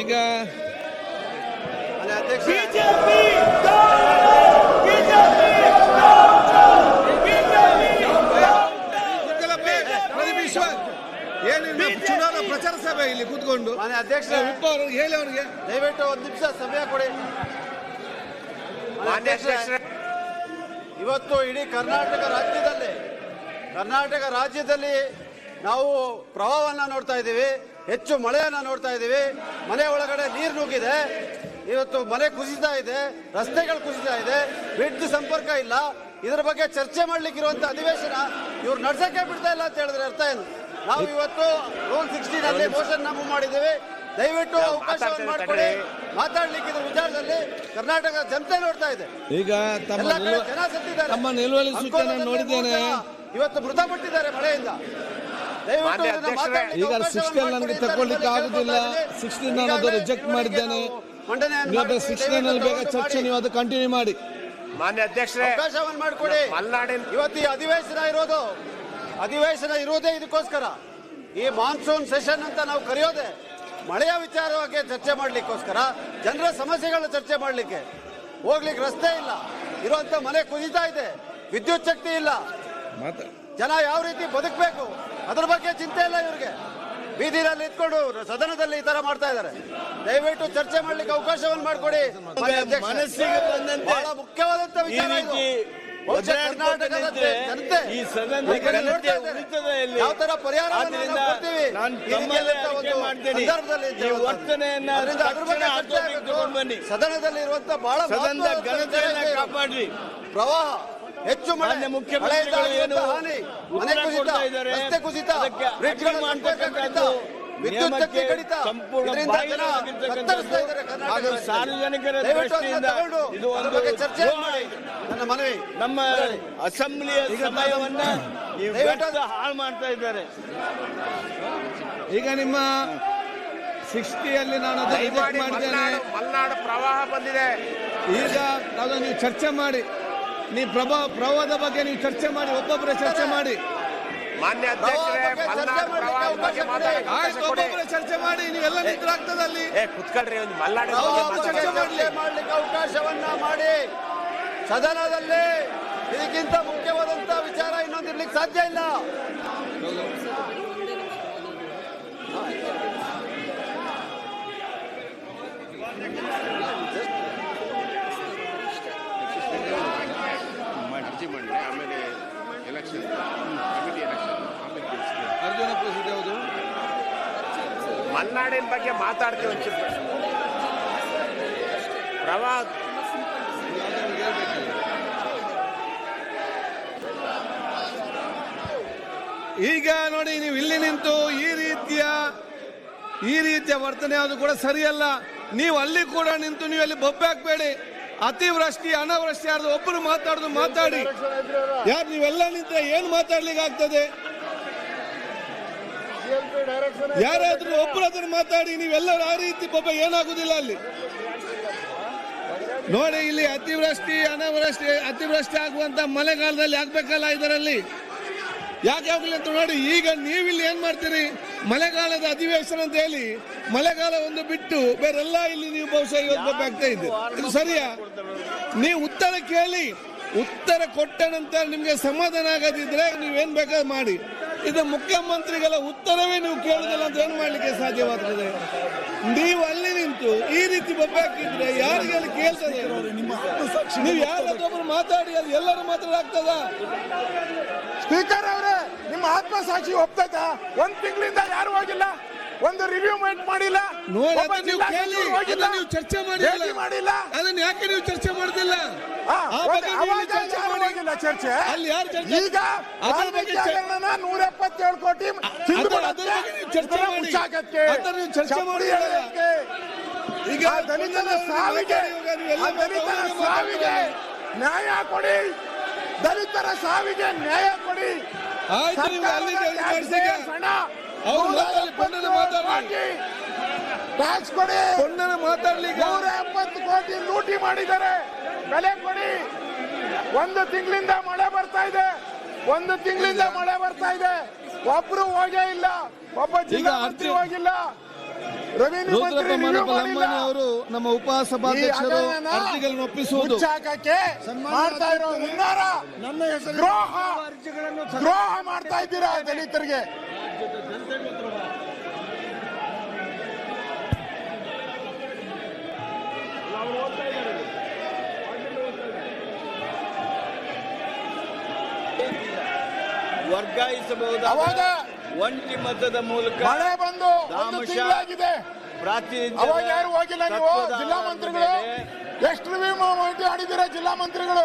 ಈಗ ಏನಿಲ್ಲ ಚುನಾವಣಾ ಪ್ರಚಾರ ಸಭೆ ಇಲ್ಲಿ ಕೂತ್ಕೊಂಡು ಅಧ್ಯಕ್ಷ ಹೇಳಿ ಅವ್ರಿಗೆ ದಯವಿಟ್ಟು ಒಂದು ನಿಮಿಷ ಸಮಯ ಕೊಡಿ. ಇವತ್ತು ಇಡೀ ಕರ್ನಾಟಕ ರಾಜ್ಯದಲ್ಲಿ ನಾವು ಪ್ರವಾಹವನ್ನ ನೋಡ್ತಾ ಇದ್ದೀವಿ, ಹೆಚ್ಚು ಮಳೆಯನ್ನ ನೋಡ್ತಾ ಇದ್ದೀವಿ. ಮನೆ ಒಳಗಡೆ ನೀರು ನುಗ್ಗಿದೆ, ಇವತ್ತು ಮನೆ ಕುಸಿತಾ ಇದೆ, ರಸ್ತೆಗಳು ಕುಸಿತಾ ಇದೆ, ವಿದ್ಯುತ್ ಸಂಪರ್ಕ ಇಲ್ಲ. ಇದರ ಬಗ್ಗೆ ಚರ್ಚೆ ಮಾಡ್ಲಿಕ್ಕೆ ಇರುವಂತ ಅಧಿವೇಶನ ಇವ್ರು ನಡ್ಸಕ್ಕೆ ಬಿಡ್ತಾ ಇಲ್ಲ ಅಂತ ಹೇಳಿದ್ರೆ ಅರ್ಥ ಏನು? ನಾವು ಇವತ್ತು ರೂಲ್ 16 ಅಲ್ಲಿ ಮೋಷನ್ ನಮೂದು ಮಾಡಿದ್ದೇವೆ. ದಯವಿಟ್ಟು ಅವಕಾಶವನ್ನು ಮಾಡಿಕೊಡಿ, ಮಾತಾಡ್ಲಿಕ್ಕೆ ಇದ್ರ ವಿಚಾರದಲ್ಲಿ ಕರ್ನಾಟಕ ಜನತೆ ನೋಡ್ತಾ ಇದೆ. ಈಗ ಜನ ಸತ್ತಿದ್ದಾರೆ, ತಮ್ಮ ನಿಲುವಳಿ ಸೂಚನೆ ನೋಡಿದ್ದೇನೆ. ಇವತ್ತು ಮೃತಪಟ್ಟಿದ್ದಾರೆ ಮಳೆಯಿಂದ. ಈಗ 16 ನನಗೆ ತಗೊಳ್ಳಿಕ್ಕೆ ಆಗುದಿಲ್ಲ. 16 ನಾನು ಅದು ರಿಜೆಕ್ಟ್ ಮಾಡಿದ್ದೇನೆ. 16 ನಲ್ಲಿ ಬೇಗ ಚರ್ಚೆ ನೀವು ಅದು ಕಂಟಿನ್ಯೂ ಮಾಡಿ. ಮಾನ್ಯ ಅಧ್ಯಕ್ಷರೇ, ಅವಕಾಶವನ್ನು ಮಾಡಿಕೊಡಿ. ಇವತ್ತು ಈ ಅಧಿವೇಶನ ಇರೋದೇ ಇದಕ್ಕೋಸ್ಕರ. ಈ ಮಾನ್ಸೂನ್ ಸೆಷನ್ ಅಂತ ನಾವು ಕರೆಯೋದೆ ಮಳೆಯ ವಿಚಾರವಾಗಿ ಚರ್ಚೆ ಮಾಡ್ಲಿಕ್ಕೋಸ್ಕರ, ಜನರ ಸಮಸ್ಯೆಗಳ ಚರ್ಚೆ ಮಾಡ್ಲಿಕ್ಕೆ. ಹೋಗ್ಲಿಕ್ಕೆ ರಸ್ತೆ ಇಲ್ಲ, ಇರುವಂತ ಮನೆ ಕುಸಿತಾ ಇದೆ, ವಿದ್ಯುತ್ ಶಕ್ತಿ ಇಲ್ಲ, ಜನ ಯಾವ ರೀತಿ ಬದುಕಬೇಕು ಅದ್ರ ಬಗ್ಗೆ ಚಿಂತೆ ಇಲ್ಲ ಇವ್ರಿಗೆ. ಬೀದಿನಲ್ಲಿ ಇಟ್ಕೊಂಡು ಸದನದಲ್ಲಿ ಈ ತರ ಮಾಡ್ತಾ ಇದ್ದಾರೆ. ದಯವಿಟ್ಟು ಚರ್ಚೆ ಮಾಡ್ಲಿಕ್ಕೆ ಅವಕಾಶವನ್ನು ಮಾಡಿಕೊಡಿ. ಬಹಳ ಮುಖ್ಯವಾದಂತ ವಿಚಾರ ಇದು. ಕರ್ನಾಟಕದ ಜನತೆ ಯಾವ ತರ ಪರಿಹಾರವನ್ನು ಕೊಡ್ತೀವಿ ಸದನದಲ್ಲಿ ಇರುವಂತ ಬಹಳ ಕಾಪಾಡ್ರಿ. ಪ್ರವಾಹ, ಹೆಚ್ಚು ಮಳೆ, ಹಾನಿ, ಮನೆ ಕುಸಿತ, ರಸ್ತೆ ಕುಸಿತ, ವಿದ್ಯುತ್ ಶಕ್ತಿ ಕಡಿತ, ಇದರಿಂದ ಜನ ತತ್ತರಿಸ್ತಾ ಇದ್ದಾರೆ. ಸಾರ್ವಜನಿಕರ ದೃಷ್ಟಿಯಿಂದ ಇದು ಒಂದು ಚರ್ಚೆ ಮಾಡಿ ನನ್ನ ಮನವಿ. ನಮ್ಮ ಅಸೆಂಬ್ಲಿಯ ಸಮಯವನ್ನ ಹಾಳು ಮಾಡ್ತಾ ಇದ್ದಾರೆ. ಈಗ ನಿಮ್ಮ 60 ನಾನು ಮಾಡಿದ್ದೇನೆ. ಮಲೆನಾಡು ಪ್ರವಾಹ ಬಂದಿದೆ. ಈಗ ಅದು ನೀವು ಚರ್ಚೆ ಮಾಡಿ, ನೀವು ಪ್ರವಾಹದ ಬಗ್ಗೆ ನೀವು ಚರ್ಚೆ ಮಾಡಿ, ಒಬ್ಬೊಬ್ಬರೇ ಚರ್ಚೆ ಮಾಡಿ. ಮಾನ್ಯ ಅಧ್ಯಕ್ಷರೇ, ಒಬ್ಬೊಬ್ಬರೇ ಚರ್ಚೆ ಮಾಡಿ. ನೀವೆಲ್ಲ ನಿಂತರಾಗ್ತದೆ ಅಲ್ಲಿ. ಕುತ್ಕೊಳ್ರಿ, ಒಂದು ಮಲೆನಾಡು ಚರ್ಚೆ ಮಾಡ್ಲಿಕ್ಕೆ ಅವಕಾಶವನ್ನ ಮಾಡಿ. ಸದನದಲ್ಲಿ ಇದಕ್ಕಿಂತ ಮುಖ್ಯವಾದಂತ ವಿಚಾರ ಇನ್ನೊಂದಿರ್ಲಿಕ್ಕೆ ಸಾಧ್ಯ ಇಲ್ಲ. ಆಮೇಲೆ ಎಲೆಕ್ಷನ್ ಅರ್ಜುನ ಪರಿಸ್ಥಿತಿ ಯಾವುದು? ಮಲೆನಾಡಿನ ಬಗ್ಗೆ ಮಾತಾಡ್ತೀವಿ. ಪ್ರವಾಹ ಈಗ ನೋಡಿ, ನೀವು ಇಲ್ಲಿ ನಿಂತು ಈ ರೀತಿಯ ವರ್ತನೆ ಅದು ಕೂಡ ಸರಿಯಲ್ಲ. ನೀವು ಅಲ್ಲಿ ಕೂಡ ನಿಂತು ನೀವು ಅಲ್ಲಿ ಬೊಬ್ಬೆ ಹಾಕ್ಬೇಡಿ. ಅತಿವೃಷ್ಟಿ ಅನಾವೃಷ್ಟಿ ಯಾರ್ದು ಒಬ್ಬರು ಮಾತಾಡಿ. ಯಾರು ನೀವೆಲ್ಲ ನಿಂತ್ರೆ ಏನು ಮಾತಾಡ್ಲಿಕ್ಕೆ ಆಗ್ತದೆ? ಯಾರಾದ್ರೂ ಒಬ್ಬರು ಅದನ್ನು ಮಾತಾಡಿ. ನೀವೆಲ್ಲರೂ ಆ ರೀತಿ ಬೊಬ್ಬೆ ಏನಾಗುದಿಲ್ಲ ಅಲ್ಲಿ. ನೋಡಿ, ಇಲ್ಲಿ ಅತಿವೃಷ್ಟಿ ಆಗುವಂತ ಮಳೆಗಾಲದಲ್ಲಿ ಆಗ್ಬೇಕಲ್ಲ, ಇದರಲ್ಲಿ ಯಾಕೆ ಹೋಗ್ಲಿ ಅಂತ ನೋಡಿ. ಈಗ ನೀವಿಲ್ಲಿ ಏನ್ ಮಾಡ್ತೀರಿ? ಮಳೆಗಾಲದ ಅಧಿವೇಶನ ಅಂತ ಹೇಳಿ ಮಳೆಗಾಲ ಒಂದು ಬಿಟ್ಟು ಬೇರೆಲ್ಲ ಇಲ್ಲಿ ನೀವು ಬಹುಶಃ ಇವತ್ತು ಇದೆ. ಇದು ಸರಿಯಾ? ನೀವು ಉತ್ತರ ಕೇಳಿ, ಉತ್ತರ ಕೊಟ್ಟ ನಂತರ ನಿಮ್ಗೆ ಸಮಾಧಾನ ಆಗದಿದ್ರೆ ನೀವೇನ್ ಬೇಕಾದ್ರೂ ಮಾಡಿ. ಇದು ಮುಖ್ಯಮಂತ್ರಿಗಳ ಉತ್ತರವೇ ನೀವು ಕೇಳುದಿಲ್ಲ ಅಂತ ಏನ್ ಮಾಡ್ಲಿಕ್ಕೆ ಸಾಧ್ಯವಾಗ್ತದೆ? ನೀವು ಅಲ್ಲಿ ನಿಂತು ಈ ರೀತಿ ಬೊಬ್ಬೆ ಹಾಕಿದ್ರೆ ಯಾರಿಗೆ ಅಲ್ಲಿ ಕೇಳ್ತದೆ? ನೀವು ಯಾರಾದ್ರೊಬ್ರು ಮಾತಾಡಿ, ಅದು ಎಲ್ಲರೂ ಮಾತಾಡಾಗ್ತದ? ಸ್ಪೀಕರ್ ಅವರೇ, ನಿಮ್ಮ ಆತ್ಮಸಾಕ್ಷಿ ಒಪ್ತೈತಾ? 1 ತಿಂಗಳಿಂದ ಯಾರು ಹೋಗಿಲ್ಲ, ಒಂದು ರಿವ್ಯೂ ಮಾಡಿಲ್ಲ, ನೀವು ಚರ್ಚೆ ಮಾಡಿಲ್ಲ. ಅದನ್ನ ಯಾಕೆ ನೀವು ಚರ್ಚೆ ಮಾಡುದಿಲ್ಲ? ಚರ್ಚೆ ಅಲ್ಲಿ ಯಾರು ಚರ್ಚೆ? ಈಗ 177 ಕೋಟಿ ಚರ್ಚೆ ಮಾಡಿ. ಈಗ ದಲಿತರ ಸಾವಿಗೆ ನ್ಯಾಯ ಕೊಡಿ, ದಲಿತರ ಸಾವಿಗೆ ನ್ಯಾಯ ಕೊಡಿ. ಟ್ಯಾಕ್ಸ್ ಕೊಡಿ. ಮಾತಾಡ್ಲಿಕ್ಕೆ 170 ಕೋಟಿ ಲೂಟಿ ಮಾಡಿದ್ದಾರೆ. ಬೆಲೆ ಕೊಡಿ. 1 ತಿಂಗಳಿಂದ ಮಳೆ ಬರ್ತಾ ಇದೆ, ಒಬ್ರು ಹೋಗೇ ಇಲ್ಲ, ಒಬ್ಬ ಜಿಲ್ಲಾ ಮಂತ್ರಿ ಹೋಗಿಲ್ಲ. ರೆವಿನ್ಯೂ ಮಂತ್ರಿ ರುದ್ರಪ್ಪ review ಮನಪ ಮಾಡಿಲ್ಲ. ಲಂಬಾಣಿ ಅವರು ನಮ್ಮ ಉಪಸಭಾಧ್ಯಕ್ಷರು ಈ ಹಗರಣ ಅರ್ಜಿಗಳನ್ನು ಒಪ್ಪಿಸುವುದು ಮುಚ್ಚಾಕಕ್ಕೆ ಮಾಡ್ತಾ ಇರೋ ಹುನ್ನಾರ, ನನ್ನ ಹೆಸರು ದ್ರೋಹ ಮಾಡ್ತಾ ಇದ್ದೀರಾ ದಲಿತರಿಗೆ. ವರ್ಗಾಯಿಸಬಹುದಾದ ಅವಾಗ ಒಂಟಿ ಮತದ ಮೂಲಕ ಮಳೆ ಬಂದು ಒಂದು ದಾಮಶ ತಿಂಗಳಾಗಿದೆ. ಪ್ರಾತಿನಿಧ್ಯ ಅವಾಗ ಯಾರು ಹೋಗಿಲ್ಲ ನೀವು ಜಿಲ್ಲಾ ಮಂತ್ರಿಗಳು? ಎಷ್ಟು ರಿವ್ಯೂ ಮಾಡಿದ್ದೀರಾ ಜಿಲ್ಲಾ ಮಂತ್ರಿಗಳು?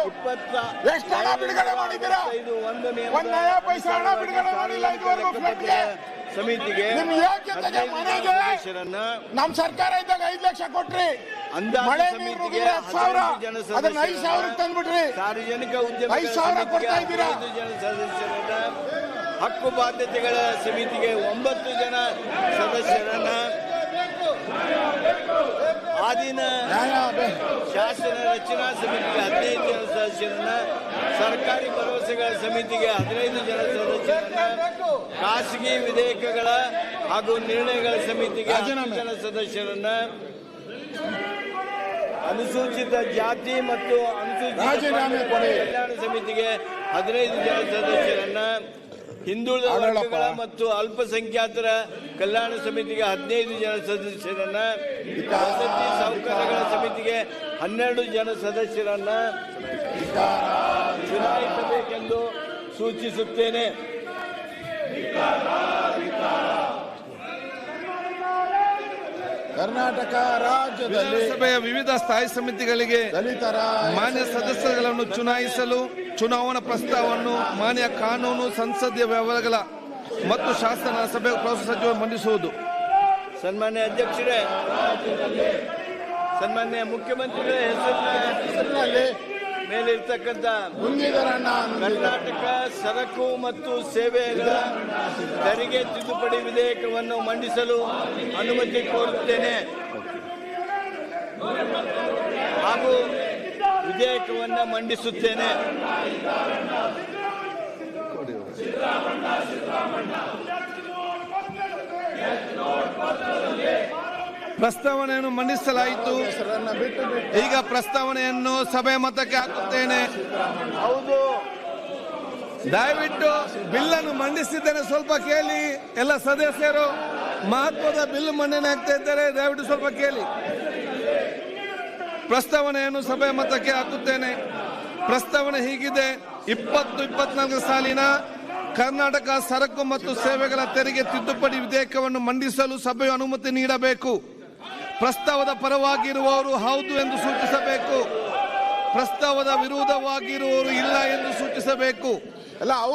ಎಷ್ಟು ಹಣ ಬಿಡುಗಡೆ ಮಾಡಿದ್ದೀರಾ? ಒಂದ್ ನಯಾ ಪೈಸೆ ಹಣ ಬಿಡುಗಡೆ ಮಾಡಿಲ್ಲ ಇದುವರೆಗೂ ಫ್ಲಡ್ಗೆ. ಸಮಿತಿಗೆ ನಿಮ್ ಯೋಗ್ಯತೆಗೆ ಮನೆಗೆ ನಮ್ ಸರ್ಕಾರ ಇದ್ದಾಗ 5 ಲಕ್ಷ ಕೊಟ್ರಿ, ಅಂದಾಜು ಮಳೆ ನೀರು ಸಮಿತಿಗೆ ನುಗ್ಗಿದ್ರೆ 10,000, 15 ಅದನ್ನ 5,000 ತಂದ್ಬಿಟ್ರಿ. ಸಾರ್ವಜನಿಕ ಉದ್ಯಮ 5,000 ಕೊಡ್ತಾ ಇದ್ದೀರಾ. ಜನ ಸದಸ್ಯರನ್ನ, ಹಕ್ಕು ಬಾಧ್ಯತೆಗಳ ಸಮಿತಿಗೆ 9 ಜನ ಸದಸ್ಯರನ್ನ, ಆಧೀನ ಶಾಸನ ರಚನಾ ಸಮಿತಿಗೆ 15 ಜನ ಸದಸ್ಯರನ್ನ, ಸರ್ಕಾರಿ ಭರವಸೆಗಳ ಸಮಿತಿಗೆ 15 ಜನ ಸದಸ್ಯರನ್ನ, ಖಾಸಗಿ ವಿಧೇಯಕಗಳ ಹಾಗೂ ನಿರ್ಣಯಗಳ ಸಮಿತಿಗೆ 10 ಜನ ಸದಸ್ಯರನ್ನ, ಅನುಸೂಚಿತ ಜಾತಿ ಮತ್ತು ಅನುಸೂಚಿತ ಕಲ್ಯಾಣ ಸಮಿತಿಗೆ 15 ಜನ ಸದಸ್ಯರನ್ನ, ಹಿಂದುಳಿದ ವರ್ಗಗಳ ಮತ್ತು ಅಲ್ಪಸಂಖ್ಯಾತರ ಕಲ್ಯಾಣ ಸಮಿತಿಗೆ 15 ಜನ ಸದಸ್ಯರನ್ನ, ವಸತಿ ಸೌಕರ್ಯಗಳ ಸಮಿತಿಗೆ 12 ಜನ ಸದಸ್ಯರನ್ನ ಚುನಾಯಿಸಬೇಕೆಂದು ಸೂಚಿಸುತ್ತೇನೆ. ಕರ್ನಾಟಕ ರಾಜ್ಯದಲ್ಲಿ ವಿಧಾನಸಭೆಯ ವಿವಿಧ ಸ್ಥಾಯಿ ಸಮಿತಿಗಳಿಗೆ ದಲಿತರ ಮಾನ್ಯ ಸದಸ್ಯರುಗಳನ್ನು ಚುನಾಯಿಸಲು ಚುನಾವಣಾ ಪ್ರಸ್ತಾವವನ್ನು ಮಾನ್ಯ ಕಾನೂನು ಸಂಸದೀಯ ವ್ಯವಹಾರಗಳ ಮತ್ತು ಶಾಸನ ಸಭೆ ಪ್ರವಾಸ ಸಚಿವರು ಮಂಡಿಸುವುದು. ಸನ್ಮಾನ್ಯ ಅಧ್ಯಕ್ಷರೇ, ಸನ್ಮಾನ್ಯ ಮುಖ್ಯಮಂತ್ರಿಗಳ ಹೆಸರಿನಲ್ಲಿ ಮೇಲಿರ್ತಕ್ಕಂಥ ಕರ್ನಾಟಕ ಸರಕು ಮತ್ತು ಸೇವೆಗಳ ತೆರಿಗೆ ತಿದ್ದುಪಡಿ ವಿಧೇಯಕವನ್ನು ಮಂಡಿಸಲು ಅನುಮತಿ ಕೋರುತ್ತೇನೆ ಹಾಗೂ ವಿಧೇಯಕವನ್ನು ಮಂಡಿಸುತ್ತೇನೆ. ಪ್ರಸ್ತಾವನೆಯನ್ನು ಮಂಡಿಸಲಾಯಿತು. ಈಗ ಪ್ರಸ್ತಾವನೆಯನ್ನು ಸಭೆ ಮತಕ್ಕೆ ಹಾಕುತ್ತೇನೆ. ಹೌದು, ದಯವಿಟ್ಟು ಬಿಲ್ಲನ್ನು ಮಂಡಿಸಿದ್ದೇನೆ, ಸ್ವಲ್ಪ ಕೇಳಿ. ಎಲ್ಲ ಸದಸ್ಯರು ಮಹತ್ವದ ಬಿಲ್ ಮಂಡನೆ ಆಗ್ತಾ ಇದ್ದಾರೆ, ದಯವಿಟ್ಟು ಸ್ವಲ್ಪ ಕೇಳಿ. ಪ್ರಸ್ತಾವನೆಯನ್ನು ಸಭೆ ಮತಕ್ಕೆ ಹಾಕುತ್ತೇನೆ. ಪ್ರಸ್ತಾವನೆ ಹೀಗಿದೆ: 2024 ಸಾಲಿನ ಕರ್ನಾಟಕ ಸರಕು ಮತ್ತು ಸೇವೆಗಳ ತೆರಿಗೆ ತಿದ್ದುಪಡಿ ವಿಧೇಯಕವನ್ನು ಮಂಡಿಸಲು ಸಭೆಯು ಅನುಮತಿ ನೀಡಬೇಕು. ಪ್ರಸ್ತಾವದ ಪರವಾಗಿರುವವರು ಹೌದು ಎಂದು ಸೂಚಿಸಬೇಕು. ಪ್ರಸ್ತಾವದ ವಿರೋಧವಾಗಿರುವವರು ಇಲ್ಲ ಎಂದು ಸೂಚಿಸಬೇಕು.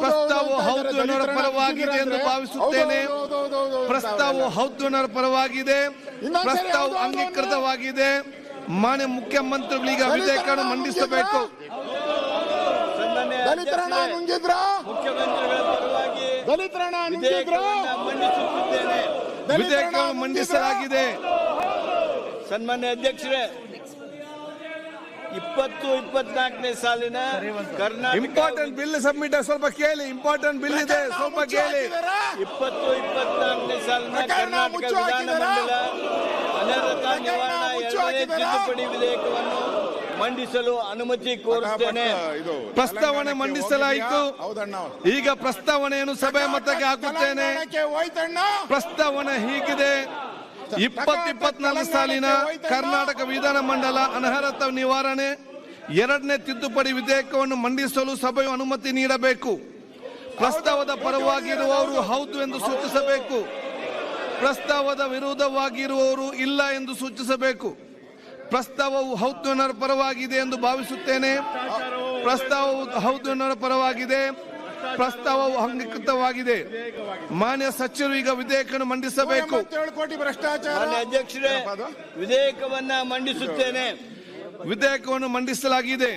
ಪ್ರಸ್ತಾವವು ಹೌದು ಎನ್ನುವ ಪರವಾಗಿದೆ ಎಂದು ಭಾವಿಸುತ್ತೇನೆ. ಪ್ರಸ್ತಾವವು ಹೌದು ಎನ್ನುವ ಪರವಾಗಿದೆ. ಪ್ರಸ್ತಾವವು ಅಂಗೀಕೃತವಾಗಿದೆ. ಮಾನ್ಯ ಮುಖ್ಯಮಂತ್ರಿಗಳೀಗ ವಿಧೇಯಕವನ್ನು ಮಂಡಿಸಬೇಕು. ದಲಿತರನ್ನ ನುಂಗಿದ್ರ, ಮುಖ್ಯಮಂತ್ರಿಗಳ ಪರವಾಗಿ ದಲಿತರನ್ನ ನುಂಗಿದ್ರ, ಮಂಡಿಸುತ್ತಿದ್ದೇನೆ. ವಿಧೇಯಕವನ್ನು ಮಂಡಿಸಲಾಗಿದೆ. ಸನ್ಮಾನ್ಯ ಅಧ್ಯಕ್ಷರೇ, 2024ನೇ ಸಾಲಿನ ಕರ್ನಾಟಕ ಇಂಪಾರ್ಟೆಂಟ್ ಬಿಲ್ ಸಬ್ಮಿಟ್, ಸ್ವಲ್ಪ ಕೇಳಿ. ಇಂಪಾರ್ಟೆಂಟ್ ಬಿಲ್ ಇದೆ, ಸ್ವಲ್ಪ ಕೇಳಿ. 2024ನೇ ಸಾಲಿನ ಕರ್ನಾಟಕ ವಿಧಾನಮಂಡಲ ಅನರ್ಹತಾ ನಿವಾರಣಾ 2ನೇ ತಿದ್ದುಪಡಿ ವಿಧೇಯಕವನ್ನು ಮಂಡಿಸಲು ಅನುಮತಿ ಕೋರುತ್ತೇನೆ. ಪ್ರಸ್ತಾವನೆ ಮಂಡಿಸಲಾಯಿತು. ಈಗ ಪ್ರಸ್ತಾವನೆಯನ್ನು ಸಭೆ ಮತಕ್ಕೆ ಹಾಕುತ್ತೇನೆ. ಪ್ರಸ್ತಾವನೆ ಹೀಗಿದೆ: 2024 ಸಾಲಿನ ಕರ್ನಾಟಕ ವಿಧಾನಮಂಡಲ ಅನರ್ಹತಾ ನಿವಾರಣೆ 2ನೇ ತಿದ್ದುಪಡಿ ವಿಧೇಯಕವನ್ನು ಮಂಡಿಸಲು ಸಭೆಯು ಅನುಮತಿ ನೀಡಬೇಕು. ಪ್ರಸ್ತಾವದ ಪರವಾಗಿರುವವರು ಹೌದು ಎಂದು ಸೂಚಿಸಬೇಕು. ಪ್ರಸ್ತಾವದ ವಿರೋಧವಾಗಿರುವವರು ಇಲ್ಲ ಎಂದು ಸೂಚಿಸಬೇಕು. ಪ್ರಸ್ತಾವವು ಹೌದು ಎನ್ನುವ ಪರವಾಗಿದೆ ಎಂದು ಭಾವಿಸುತ್ತೇನೆ. ಪ್ರಸ್ತಾವವು ಹೌದು ಎನ್ನುವ ಪರವಾಗಿದೆ. ಪ್ರಸ್ತಾವವು ಅಂಗೀಕೃತವಾಗಿದೆ. ಮಾನ್ಯ ಸಚಿವರು ಈಗ ವಿಧೇಯಕವನ್ನು ಮಂಡಿಸಬೇಕು. 7 ಕೋಟಿ ಭ್ರಷ್ಟಾಚಾರ. ಮಾನ್ಯ ಅಧ್ಯಕ್ಷರೇ, ವಿಧೇಯಕವನ್ನ ಮಂಡಿಸುತ್ತೇನೆ. ವಿಧೇಯಕವನ್ನು ಮಂಡಿಸಲಾಗಿದೆ.